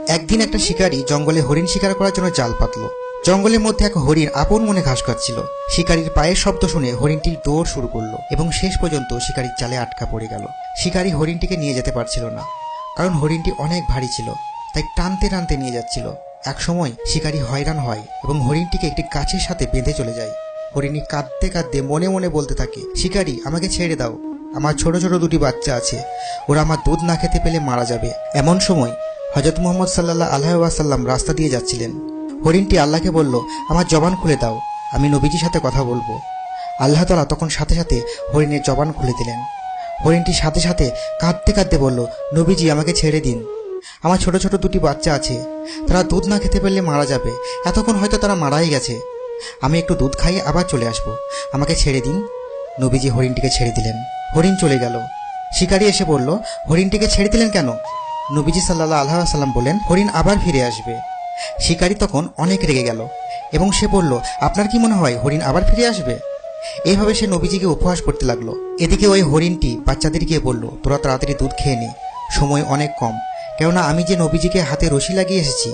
একদিন একটা শিকারী জঙ্গলে হরিণ শিকার করার জন্য জাল পাতলো। জঙ্গলের মধ্যে এক হরিণ আপন মনে ঘাস খাচ্ছিল। শিকারীর পায়ের শব্দ শুনে হরিণটি দৌড় শুরু করলো এবং শেষ পর্যন্ত শিকারীর জালে আটকা পড়ে গেল। শিকারী হরিণটিকে নিয়ে যেতে পারছিল না, কারণ হরিণটি অনেক ভারী ছিল, তাই টানতে টানতে নিয়ে যাচ্ছিল। এক সময় শিকারী হয়রান হয় এবং হরিণটিকে একটি গাছের সাথে বেঁধে চলে যায়। হরিণী কাঁদতে কাঁদতে মনে মনে বলতে থাকে, শিকারী আমাকে ছেড়ে দাও, আমার ছোট ছোট দুটি বাচ্চা আছে, ওরা আমার দুধ না খেতে পেলে মারা যাবে। এমন সময় হযরত মুহাম্মদ সাল্লাল্লাহু আলাইহি ওয়াসাল্লাম রাস্তা দিয়ে যাচ্ছিলেন। হরিণটি আল্লাহকে বলল, আমার জবান খুলে দাও, আমি নবীজির সাথে কথা বলবো। আল্লাহ তাআলা তখন সাথে সাথে হরিণের জবান খুলে দিলেন। হরিণটি সাথে সাথে কাঁদতে কাঁদতে বলল, নবীজি আমাকে ছেড়ে দিন, আমার ছোট ছোট দুটি বাচ্চা আছে, তারা দুধ না খেতে পারলে মারা যাবে, এতক্ষণ হয়তো তারা মারাই গেছে, আমি একটু দুধ খাইয়ে আবার চলে আসবো, আমাকে ছেড়ে দিন। নবীজি হরিণটিকে ছেড়ে দিলেন। হরিণ চলে গেল। শিকারী এসে বলল, হরিণটিকে ছেড়ে দিলেন কেন? নবীজি সাল্লাল্লাহু আলাইহি ওয়াসাল্লাম বলেন, হরিণ আবার ফিরে আসবে। শিকারী তখন অনেক রেগে গেল এবং সে বলল, আপনার কি মনে হয় হরিণ আবার ফিরে আসবে? এইভাবে সে নবীজিকে উপহাস করতে লাগলো। এদিকে ওই হরিণটি বাচ্চাদের গিয়ে বলল, তোরা তাড়াতাড়ি দুধ খেয়ে নে, সময় অনেক কম, কেননা আমি যে নবীজিকে হাতে রশি লাগিয়ে এসেছি।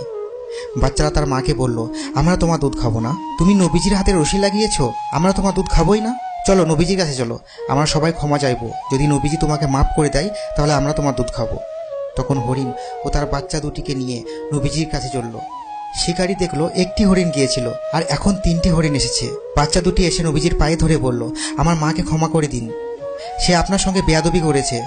বাচ্চারা তার মাকে বলল, আমরা তোমার দুধ খাবো না, তুমি নবীজির হাতে রশি লাগিয়েছো, আমরা তোমার দুধ খাবোই না, চলো নবীজির কাছে চলো, আমরা সবাই ক্ষমা চাইবো, যদি নবীজি তোমাকে মাফ করে দেয় তাহলে আমরা তোমার দুধ খাবো। তখন হরিণ ও তার বাচ্চা দুটিকে নিয়ে নবীজির কাছে চলল। শিকারী দেখলো একটি হরিণ গিয়েছিল আর এখন 3টি হরিণ এসেছে। বাচ্চা দুটি এসে নবীজির পায়ে ধরে বলল, আমার মাকে ক্ষমা করে দিন, সে আপনার সঙ্গে বেয়াদবি করেছে,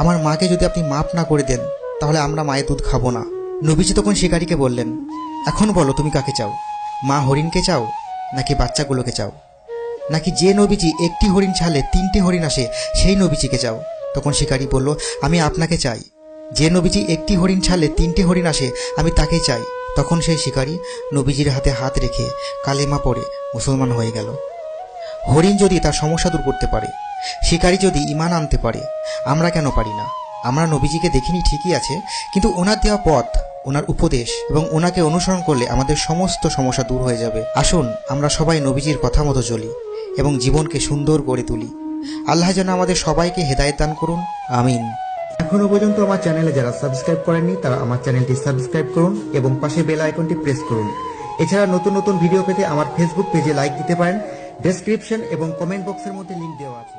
আমার মাকে যদি আপনি মাফ না করে দেন তাহলে আমরা মায়ের দুধ খাবো না। নবীজি তখন শিকারীকে বললেন, এখন বলো তুমি কাকে চাও, মা হরিণকে চাও নাকি বাচ্চাগুলোকে চাও, নাকি যে নবীজি একটি হরিণ ছাড়লে 3টি হরিণ আসে সেই নবীজিকে চাও? তখন শিকারী বলল, আমি আপনাকে চাই, যে নবীজি একটি হরিণ ছাড়লে 3টি হরিণ আসে আমি তাকেই চাই। তখন সেই শিকারী নবীজির হাতে হাত রেখে কালেমা পড়ে মুসলমান হয়ে গেল। হরিণ যদি তার সমস্যা দূর করতে পারে, শিকারী যদি ঈমান আনতে পারে, আমরা কেন পারি না? আমরা নবীজিকে দেখিনি ঠিকই আছে, কিন্তু ওনার দেওয়া পথ, ওনার উপদেশ এবং ওনাকে অনুসরণ করলে আমাদের সমস্ত সমস্যা দূর হয়ে যাবে। আসুন আমরা সবাই নবীজির কথা মতো চলি এবং জীবনকে সুন্দর করে তুলি। আল্লাহ যেন আমাদের সবাইকে হেদায়েত দান করুন, আমিন। এখনো পর্যন্ত আমার চ্যানেলে যারা সাবস্ক্রাইব করেননি তারা আমার চ্যানেলটি সাবস্ক্রাইব করুন এবং পাশে বেল আইকনটি প্রেস করুন। এছাড়া নতুন নতুন ভিডিও পেতে আমার ফেসবুক পেজে লাইক দিতে পারেন। ডেসক্রিপশন এবং কমেন্ট বক্সের মধ্যে লিংক দেওয়া আছে।